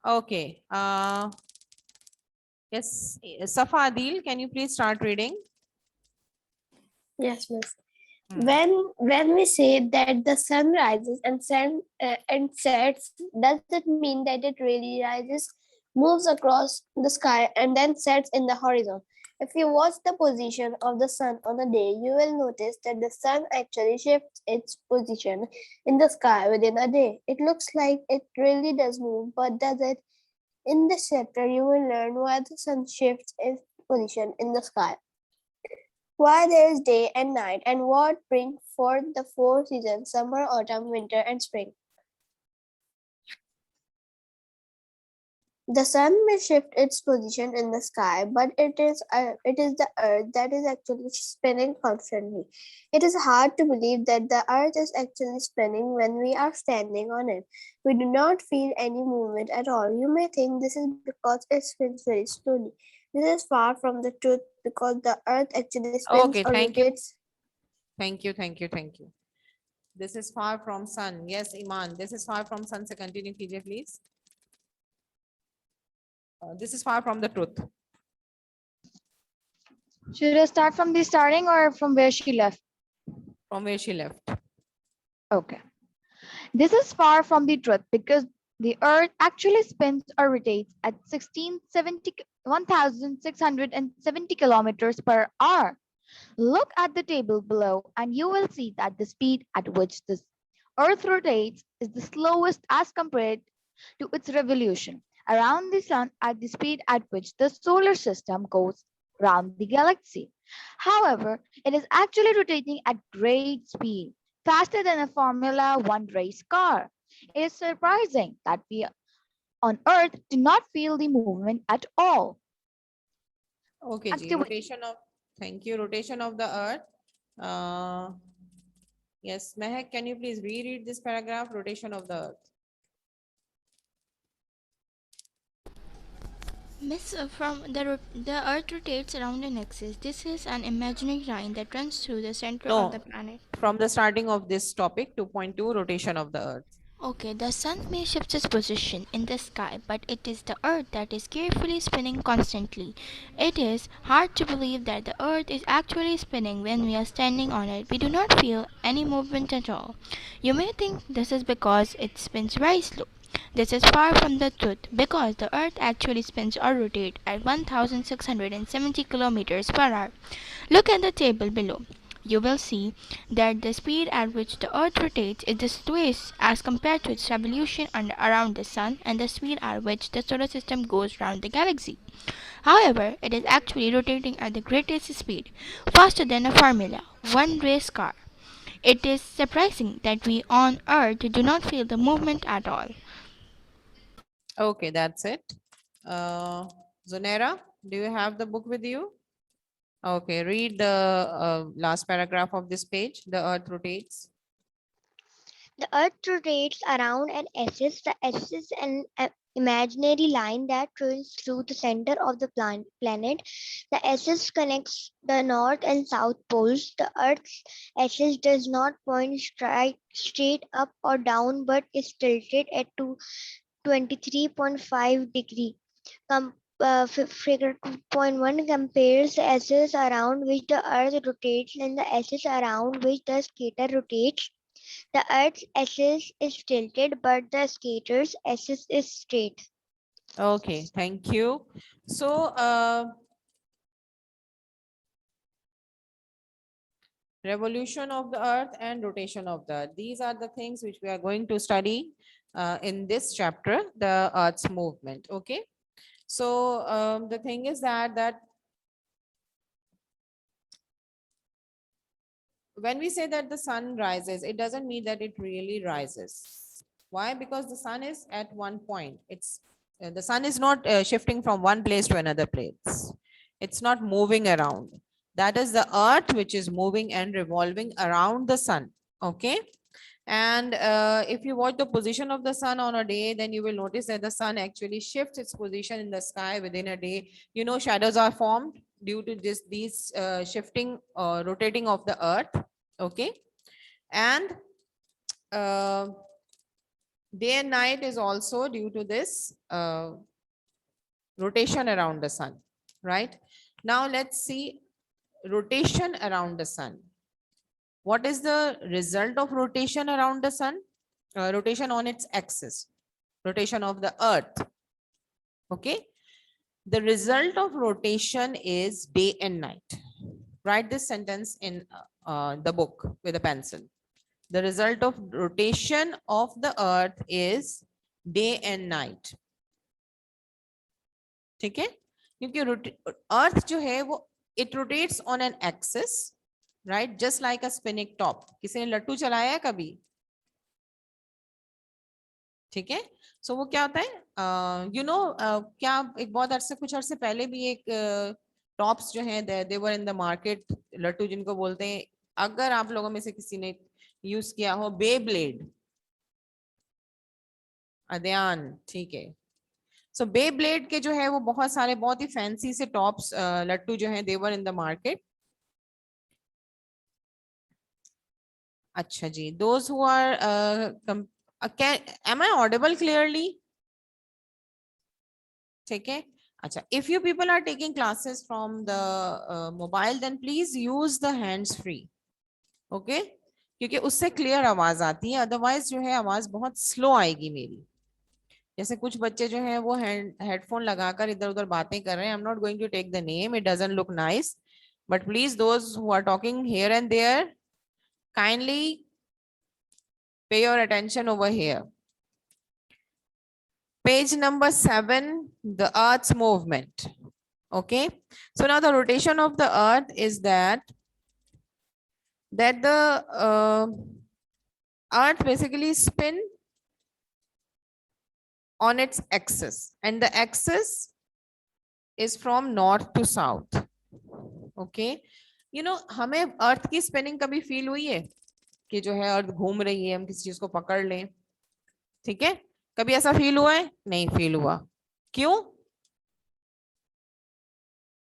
Okay. Yes, Safa Adil, can you please start reading? Yes, miss. Hmm. When we say that the sun rises and sets, does it mean that it really rises, moves across the sky, and then sets in the horizon? If you watch the position of the sun on a day, you will notice that the sun actually shifts its position in the sky within a day. It looks like it really does move, but does it? In this chapter, you will learn why the sun shifts its position in the sky, why there is day and night, and what bring forth the four seasons: summer, autumn, winter, and spring. The sun may shift its position in the sky, but it is the earth that is actually spinning constantly. It is hard to believe that the earth is actually spinning when we are standing on it. We do not feel any movement at all. You may think this is because it spins very slowly. This is far from the truth because the earth actually spins Okay, or thank you. rotates. Thank you, thank you, thank you. This is far from sun. Yes, Iman, this is far from sun. So continue, कीजिए, please. This is far from the truth. Should I start from the starting or from where she left? From where she left. Okay. This is far from the truth because the Earth actually spins or rotates at 1,670 kilometers per hour. Look at the table below and you will see that the speed at which the Earth rotates is the slowest as compared to its revolution around the Sun at the speed at which the solar system goes around the galaxy. However, it is actually rotating at great speed, faster than a Formula One race car. It is surprising that we on Earth do not feel the movement at all. Okay, That's Ji. the way. Rotation of, thank you. Rotation of the earth. Uh, yes, Mehak, can you please reread this paragraph? Rotation of the earth. Miss, the Earth rotates around an axis. This is an imaginary line that runs through the center of the No, planet. from the starting of this topic, 2.2, rotation of the earth. Okay, the sun may shift its position in the sky, but it is the earth that is carefully spinning constantly. It is hard to believe that the earth is actually spinning when we are standing on it. We do not feel any movement at all. You may think this is because it spins very slow. This is far from the truth because the earth actually spins or rotates at 1670 kilometers per hour. Look at the table below. You will see that the speed at which the earth rotates is the slowest as compared to its revolution around the sun and the speed at which the solar system goes around the galaxy. However, it is actually rotating at the greatest speed, faster than a Formula One race car. It is surprising that we on Earth do not feel the movement at all. Okay, that's it. Zonera, do you have the book with you? Okay, read the last paragraph of this page. The earth rotates. The Earth rotates around an axis. The axis is an imaginary line that runs through the center of the planet. The axis connects the north and south poles. The Earth's axis does not point straight up or down, but is tilted at 23.5 degree. Figure 2.1 compares the axis around which the Earth rotates and the axis around which the skater rotates. The Earth's axis is tilted, but the skater's axis is straight. Okay, thank you. So, revolution of the earth and rotation of the earth. These are the things which we are going to study in this chapter, the earth's movement. Okay. So the thing is that when we say that the sun rises, it doesn't mean that it really rises. Why? Because the sun is at one point. The sun is not shifting from one place to another place. It's not moving around. That is the earth which is moving and revolving around the sun. Okay. And if you watch the position of the sun on a day, then you will notice that the sun actually shifts its position in the sky within a day. You know, shadows are formed due to these shifting or rotating of the earth. Okay. And uh, Day and night is also due to this rotation around the sun, right? Now let's see rotation around the sun. What is the result of rotation around the sun? Rotation on its axis, rotation of the earth. Okay. The result of rotation is day and night. Write this sentence in the book with a pencil. The result of rotation of the earth is day and night. ठीक है? क्योंकि अर्थ जो है वो it rotates on an axis, right? Just like a spinning top. किसी ने लट्टू चलाया है कभी? ठीक है? सो वो क्या होता है? यू नो क्या एक बहुत अरसे कुछ अरसे पहले भी एक टॉप्स जो हैं दे वर इन द मार्केट, लट्टू जिनको बोलते हैं. अगर आप लोगों में से किसी ने यूज किया हो बे ब्लेड, अध्यान, ठीक है. सो बे ब्लेड के जो है वो बहुत सारे बहुत ही फैंसी से टॉप्स लट्टू जो है देवर इन द मार्केट. अच्छा जी, those who are am I audible clearly? ठीक है. अच्छा, if you people are taking classes from the mobile then please use the hands free. Okay, क्योंकि उससे क्लियर आवाज आती है, अदरवाइज जो है आवाज बहुत स्लो आएगी मेरी. जैसे कुछ बच्चे जो हैं वो हेडफोन लगाकर इधर उधर बातें कर रहे हैं. I am not going to take the name, it doesn't look nice, but please those who are talking here and there kindly pay your attention over here. Page number 7, the Earth's movement. Okay, so now the rotation of the Earth is that the Earth basically spin on its axis, and the axis is from north to south. Okay, you know हमें अर्थ की spinning कभी feel हुई है कि जो है अर्थ घूम रही है, हम किसी चीज को पकड़ लें? ठीक है, कभी ऐसा फील हुआ है? नहीं फील हुआ. क्यों?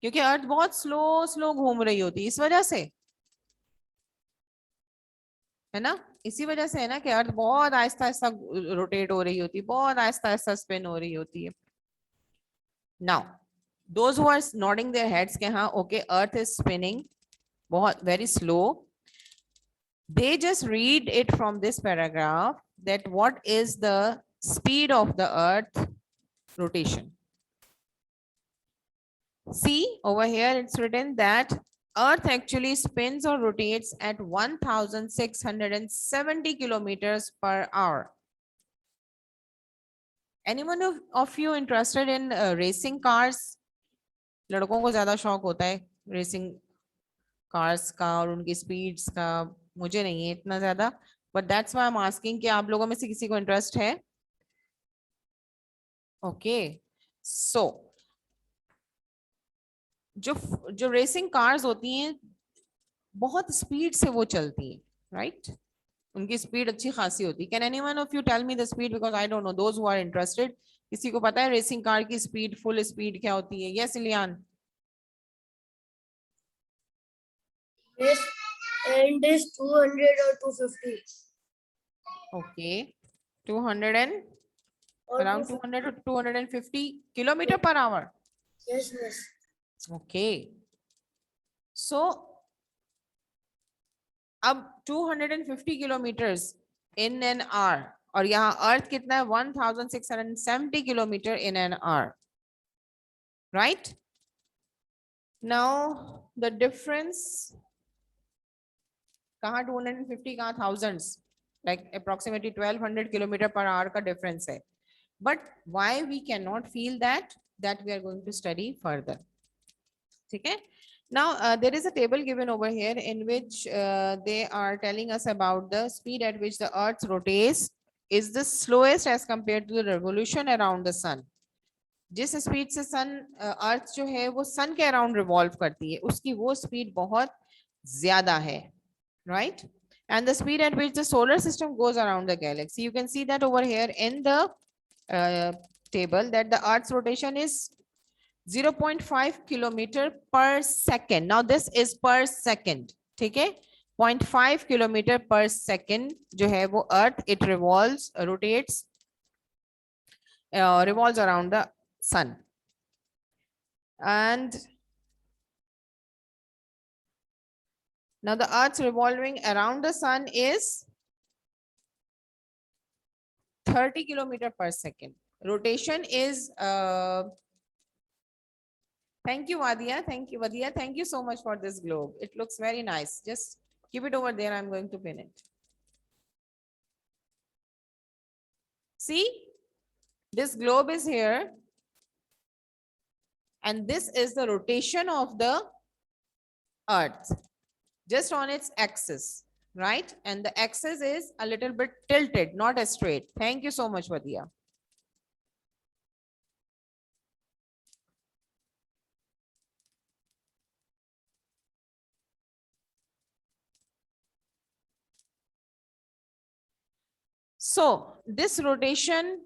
क्योंकि अर्थ बहुत स्लो स्लो घूम रही होती है, इस वजह से है ना. इसी वजह से है ना कि अर्थ बहुत आहिस्ता आहिस्ता रोटेट हो रही होती है, बहुत आहिस्ता आहिस्ता स्पिन हो रही होती है. Now those who are nodding their heads के हाँ ओके अर्थ इज स्पिनिंग बहुत very slow, they just read it from this paragraph that what is the speed of the earth rotation. See over here it's written that earth actually spins or rotates at 1670 kilometers per hour. Anyone of you interested in racing cars? लड़कों को ज्यादा शौक होता है racing cars का और उनकी speeds का. मुझे नहीं है इतना ज्यादा, but that's why I am asking कि आप लोगों में से किसी को इंटरेस्ट है? ओके, सो जो रेसिंग कार्स होती हैं बहुत स्पीड से वो चलती हैं, राइट? उनकी स्पीड अच्छी खासी होती है. Can anyone of you tell me the speed, because I don't know. Those who are interested, किसी को पता है रेसिंग कार की स्पीड, फुल स्पीड क्या होती है? यस इलियान. Yes, and is 200 or 250. Okay, 200 and Or around 200 to 250 kilometer per hour. Yes, miss. Okay, so अब 250 kilometers in an hour और यहाँ अर्थ कितना है 1670 kilometer in an hour, right? Now the difference कहाँ 250 कहाँ thousands, like approximately 1200 kilometer per hour का difference है. But why we cannot feel that we are going to study further. ठीक है. Now there is a table given over here in which they are telling us about the speed at which the earth rotates is the slowest as compared to the revolution around the sun. जिस speed से सन अर्थ जो है वो सन के around revolve करती है उसकी वो स्पीड बहुत ज्यादा है, right? And the speed at which the solar system goes around the galaxy, you can see that over here in the table that the earth's rotation is 0.5 kilometer per second. Now this is per second, ठीक है? 0.5 kilometre पर second जो है वो earth it revolves rotates revolves around the sun. And now the earth's revolving around the sun is 30 kilometer per second. Rotation is thank you Vadia, thank you Vadia, thank you so much for this globe. It looks very nice. Just keep it over there. I'm going to pin it. See, this globe is here and this is the rotation of the earth just on its axis, right? And the axis is a little bit tilted, not a straight. Thank you so much, Vadia. So this rotation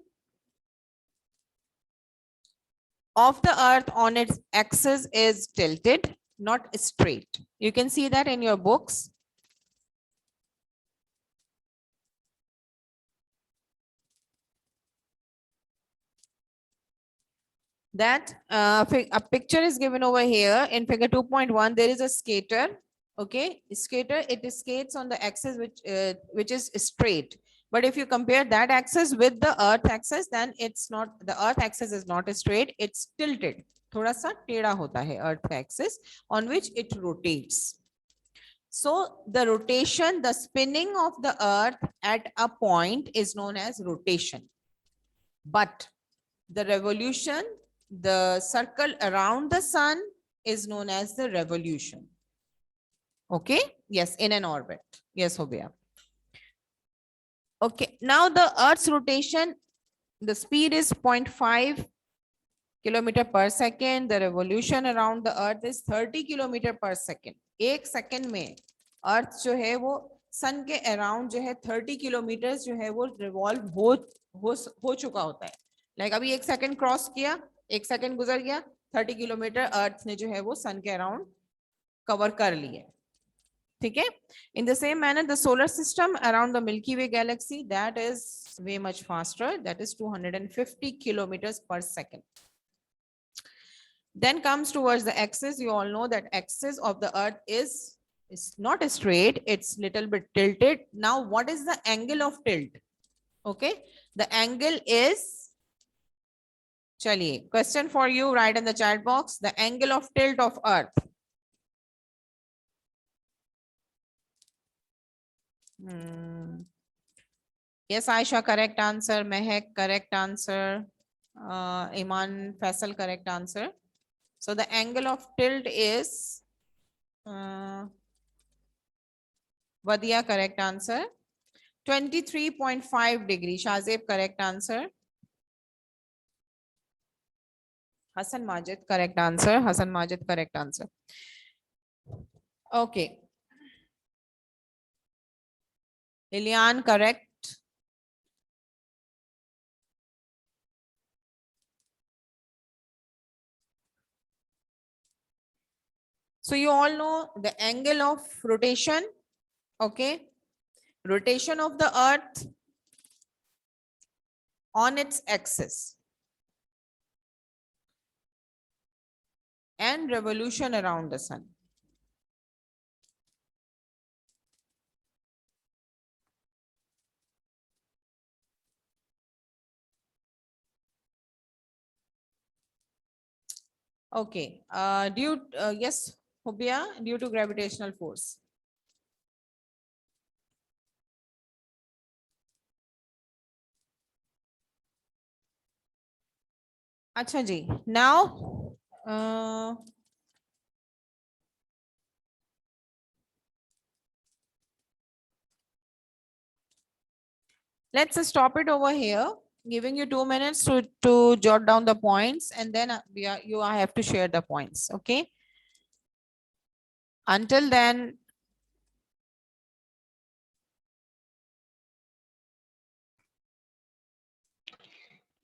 of the earth on its axis is tilted, not straight. You can see that in your books. That a picture is given over here in figure 2.1. There is a skater. Okay, skater, it skates on the axis which is straight. But if you compare that axis with the earth axis, then it's not, the earth axis is not straight, it's tilted. थोड़ा सा टेढ़ा होता है earth axis on which it rotates. So the rotation, the spinning of the earth at a point is known as rotation. But the revolution, the circle around the sun is known as the revolution. Okay, yes, in an orbit. Yes, Hobia. Okay, now the earth's rotation, the speed is 0.5 kilometer per second. The revolution around the earth is 30 kilometer per second. एक second में अर्थ जो है वो सन के around जो है 30 kilometre जो है वो रिवॉल्व हो चुका होता है. लाइक अभी एक सेकंड क्रॉस किया, एक सेकंड गुजर गया, 30 किलोमीटर अर्थ ने जो है वो सन के अराउंड कवर कर लिए. ठीक है. In the same manner, the solar system around the Milky Way galaxy, that is way much faster. That is 250 kilometers per second. Then comes towards the axis. You all know that axis of the earth is not straight, it's little bit tilted. Now what is the angle of tilt? Okay, the angle is, chaliye, question for you, write in the chat box, the angle of tilt of earth. Yes, Aisha, correct answer. Mehak, correct answer. Iman, Faisal, correct answer. So the angle of tilt is Vadia, correct answer. 23.5 degree. Shazib, correct answer. Hassan Majid, correct answer. Hassan Majid, correct answer. Okay. Lilian, correct. So you all know the angle of rotation. Okay. Rotation of the earth on its axis and revolution around the sun. Okay, yes, Hobia, due to gravitational force. Acha ji, now, let's stop it over here, giving you 2 minutes to jot down the points, and then you have to share the points, okay? Until then,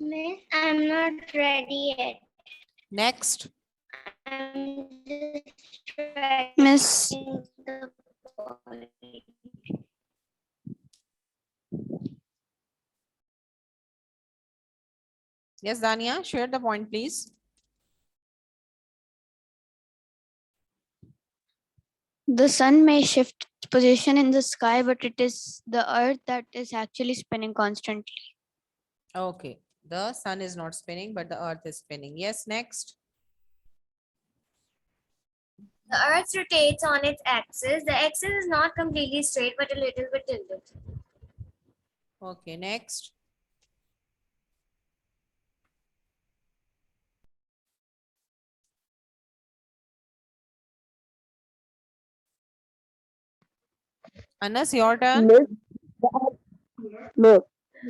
Miss, I'm not ready yet. next. I'm just writing Miss, the Yes, Dania, share the point, please. The sun may shift position in the sky, but it is the earth that is actually spinning constantly. Okay, the sun is not spinning, but the earth is spinning. Yes, next. The Earth rotates on its axis. The axis is not completely straight, but a little bit tilted. Okay, next. Anas, your turn. Miss, no,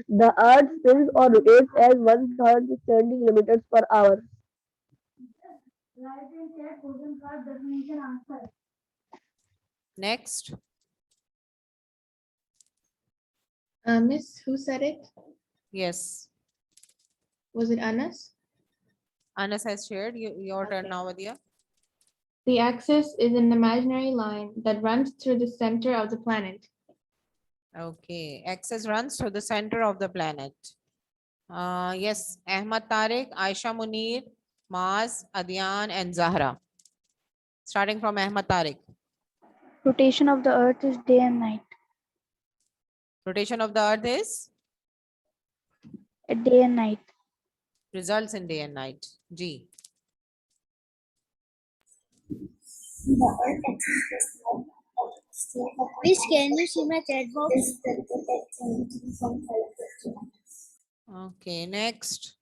the Earth spins or rotates at 1,070 kilometers per hour. Next. Miss, who said it? Yes, Was it Anas? Anas has shared. Your turn Okay. now, Vidya. The axis is an imaginary line that runs through the center of the planet. Okay, axis runs to the center of the planet. Yes, Ahmad Tariq, Aisha Munir, Maz, Adyan, and Zahra. Starting from Ahmad Tariq. Rotation of the earth is day and night. Rotation of the earth is Day and night. results in day and night. G. Miss, can you see my chat box? Okay, next.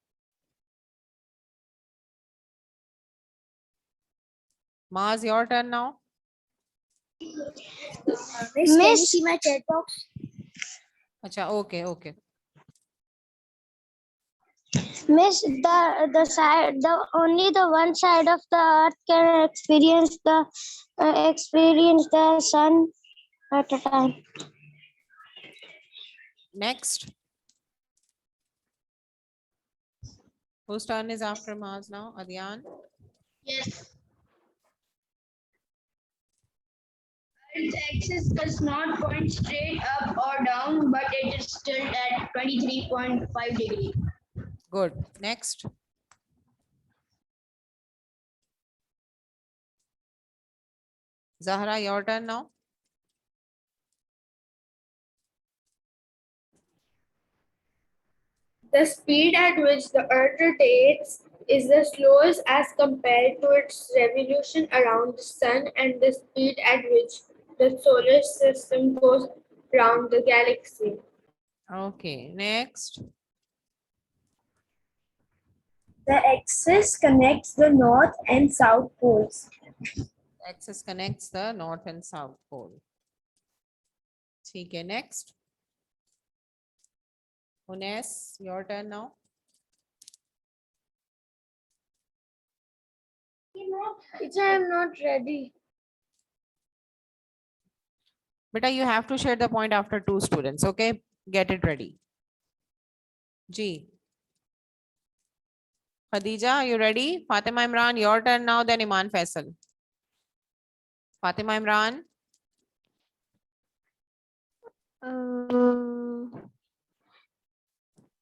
Maz, your turn now. Miss, can you see my chat box? Acha, okay. Miss, the only the one side of the earth can experience the sun at a time. Next. Whose turn is after Maz now? Adyan. Yes. Its axis does not point straight up or down, but it is still at 23.5 degrees. Good. Next. Zahra, your turn now. The speed at which the Earth rotates is the slowest as compared to its revolution around the Sun and the speed at which the solar system goes around the galaxy. Okay, next. The axis connects the north and south poles. Axis connects the north and south pole. Okay, next. Unes, your turn now. Teacher, I am not ready. Beta, you have to share the point after two students, okay? Get it ready. G. Khadija, are you ready? Fatima Imran, your turn now, then Iman Faisal. Fatima Imran.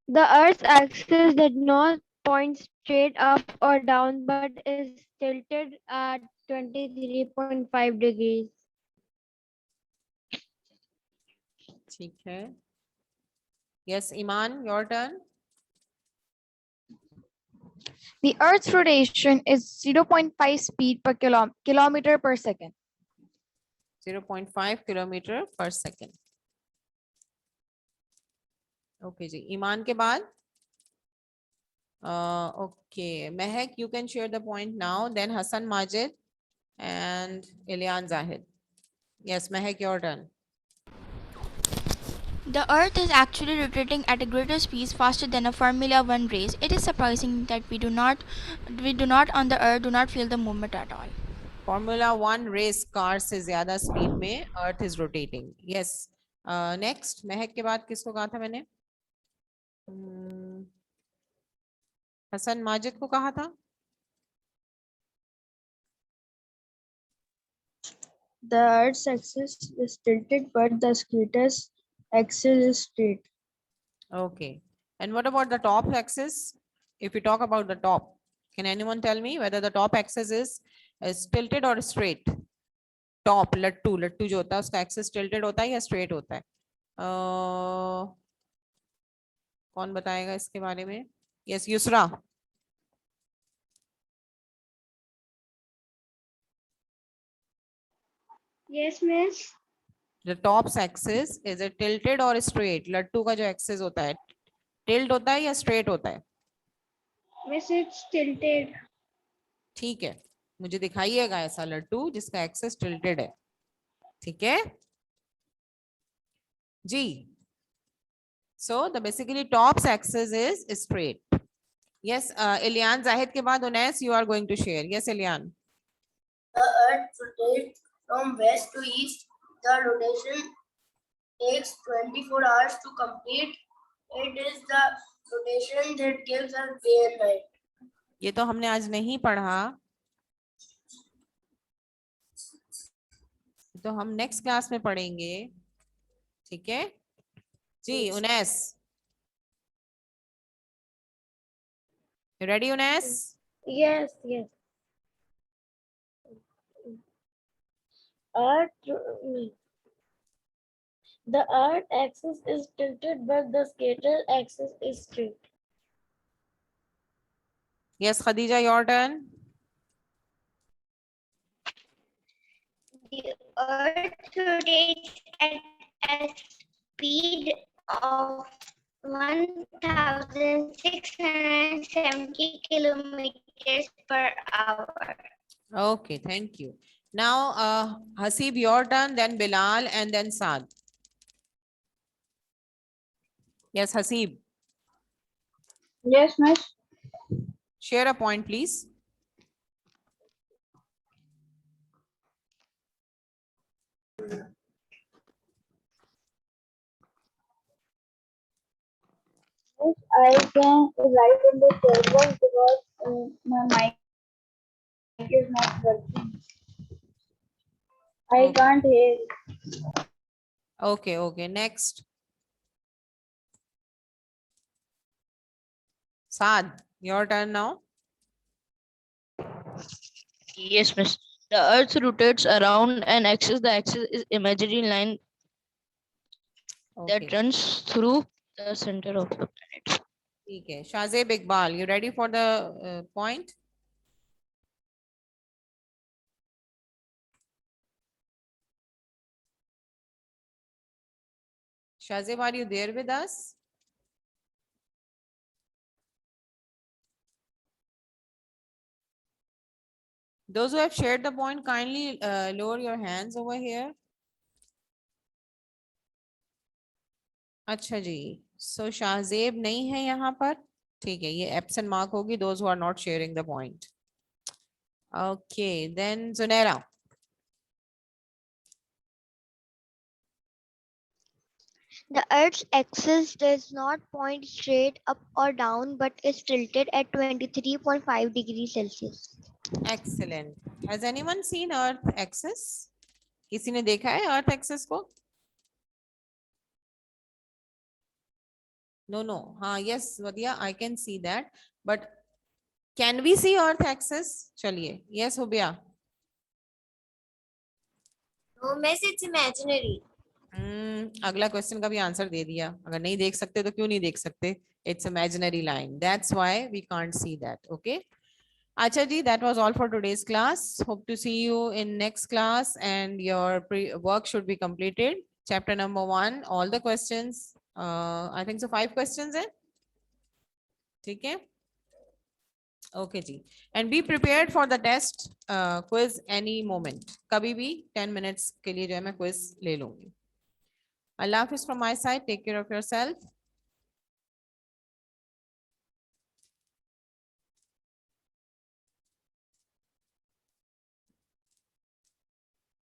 The earth's axis did not point straight up or down, but is tilted at 23.5 degrees. ठीक है. Yes, Iman, your turn. The Earth's rotation is 0.5 speed per kilometer per second. 0.5 kilometer per second. Okay, ji. Iman के बाद. Okay, Mehak, you can share the point now. Then Hassan Majid and Ilyan Zahid. Yes, Mehak, your turn. The Earth is actually rotating at a greater speed faster than a Formula One race. It is surprising that we do not on the Earth do not feel the movement at all. Formula One race car से ज़्यादा speed में Earth is rotating. Yes. Next, महक के बाद किसको कहा था मैंने? हसन माजिद को कहा था? The Earth's axis is tilted, but the equator's axis is straight. Okay. And what about the top axis? If we talk about the top, can anyone tell me whether the top axis is tilted or straight? Top, लट्टू जो होता है उसका axis tilted होता है या straight होता है? कौन बताएगा इसके बारे में? Yes, Yusra. Yes, miss. The top axis is it tilted or straight? लट्टू का जो axis होता है, tilt होता है या straight होता है? Miss, it's tilted. ठीक है, मुझे दिखाइएगा ऐसा लट्टू जिसका एक्सेस टिल्टेड है. ठीक है जी. So the basically top access is straight. Yes, Ilyan Zahid के बाद Unais you are going to share. Yes Ilyan. The Earth rotates from west to east. The rotation takes 24 hours to complete. It is the rotation that gives us day and night. ये तो हमने आज नहीं पढ़ा, तो हम नेक्स्ट क्लास में पढ़ेंगे. ठीक है जी. उनैस, रेडी उनैस? Yes, yes. Earth, the Earth axis is tilted, but the scatter axis is straight. Yes Khadija, your turn. The Earth rotates at a speed of 1,670 kilometers per hour. Okay, thank you. Now, Hasib, your turn, then Bilal, and then Saad. Yes, Hasib. Yes, miss. Share a point, please. I can write in the chat box because my mic is not working. I Okay. can't hear. Okay, okay. Next. Saad, your turn now. Yes, miss. The Earth rotates around an axis. The axis is imaginary line Okay. that runs through the center of the planet. ठीक है. Shazeb Iqbal, you ready for the point? Shazeb, are you there with us? Those who have shared the point, kindly lower your hands over here. अच्छा जी. So Shahzeb नहीं है यहाँ पर. ठीक है, ये एब्सेंट मार्क होगी. Those who are not sharing the point. Okay, then Zunaira. The Earth's axis does not point straight up or down but is tilted at 23.5 degrees Celsius. Excellent. Has anyone seen Earth axis? किसी ने देखा है Earth axis को? No. हाँ, yes, Vadia, I can see that. But can we see Earth axis? चलिए. Yes, Hubia. No, miss, it's imaginary. अगला question का भी आंसर दे दिया. अगर नहीं देख सकते तो क्यों नहीं देख सकते? It's imaginary line. That's why we can't see that. Okay. Acha ji, that was all for today's class. Hope to see you in next class, and your work should be completed. Chapter number 1, all the questions. I think so 5 questions है. ठीक है. Okay ji. And be prepared for the test quiz any moment. कभी भी 10 minutes के लिए जो है मैं quiz ले लूंगी. Allah Hafiz from my side. Take care of yourself.